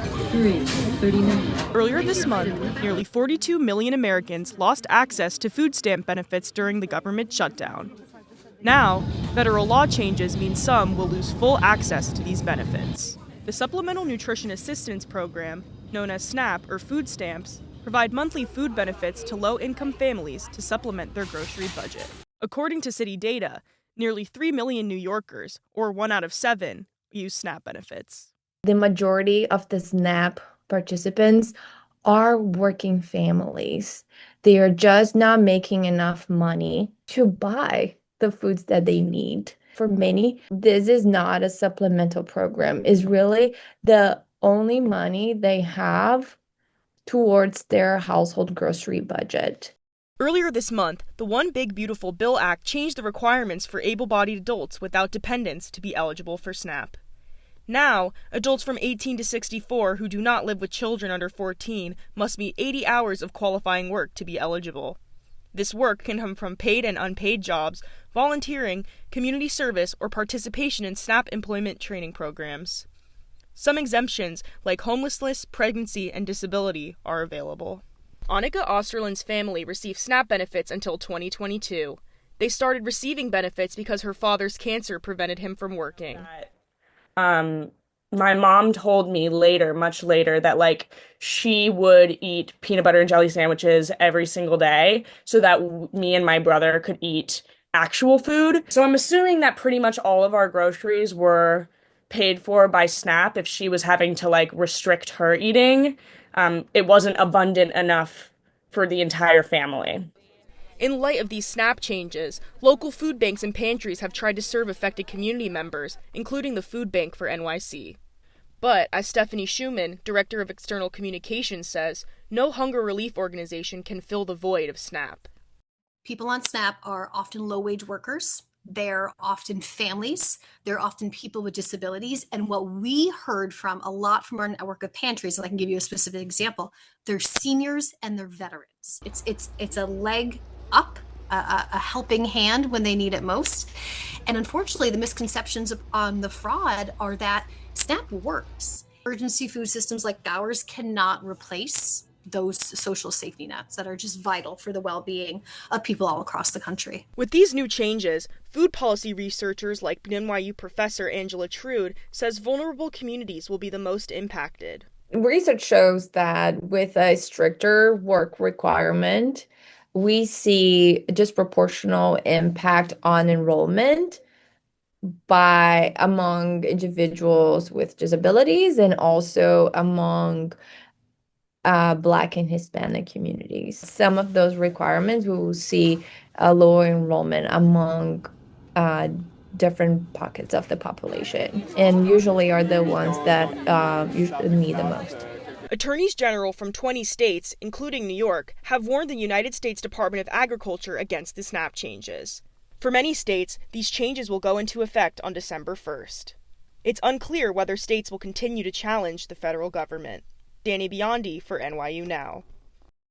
3:39. Earlier this month, nearly 42 million Americans lost access to food stamp benefits during the government shutdown. Now, federal law changes mean some will lose full access to these benefits. The Supplemental Nutrition Assistance Program, known as SNAP or food stamps, provide monthly food benefits to low-income families to supplement their grocery budget. According to city data, nearly 3 million New Yorkers, or 1 out of 7, use SNAP benefits. The majority of the SNAP participants are working families. They are just not making enough money to buy the foods that they need. For many, this is not a supplemental program. It's really the only money they have towards their household grocery budget. Earlier this month, the One Big Beautiful Bill Act changed the requirements for able-bodied adults without dependents to be eligible for SNAP. Now, adults from 18 to 64 who do not live with children under 14 must meet 80 hours of qualifying work to be eligible. This work can come from paid and unpaid jobs, volunteering, community service, or participation in SNAP employment training programs. Some exemptions, like homelessness, pregnancy, and disability, are available. Annika Osterland's family received SNAP benefits until 2022. They started receiving benefits because her father's cancer prevented him from working. My mom told me later, much later, that she would eat peanut butter and jelly sandwiches every single day so that me and my brother could eat actual food. So I'm assuming that pretty much all of our groceries were paid for by SNAP if she was having to restrict her eating. It wasn't abundant enough for the entire family. In light of these SNAP changes, local food banks and pantries have tried to serve affected community members, including the Food Bank for NYC. But, as Stephanie Schumann, Director of External Communications, says, no hunger relief organization can fill the void of SNAP. People on SNAP are often low-wage workers. They're often families. They're often people with disabilities. And what we heard from a lot from our network of pantries, and I can give you a specific example, they're seniors and they're veterans. It's a leg up, a helping hand when they need it most. And unfortunately, the misconceptions on the fraud are that SNAP works. Emergency food systems like ours cannot replace those social safety nets that are just vital for the well-being of people all across the country. With these new changes, food policy researchers like NYU professor Angela Trude says vulnerable communities will be the most impacted. Research shows that with a stricter work requirement, we see a disproportional impact on enrollment among individuals with disabilities and also among Black and Hispanic communities. Some of those requirements we will see a lower enrollment among different pockets of the population, and usually are the ones that usually need the most. Attorneys general from 20 states, including New York, have warned the United States Department of Agriculture against the SNAP changes. For many states, these changes will go into effect on December 1st. It's unclear whether states will continue to challenge the federal government. Danny Biondi for NYU Now.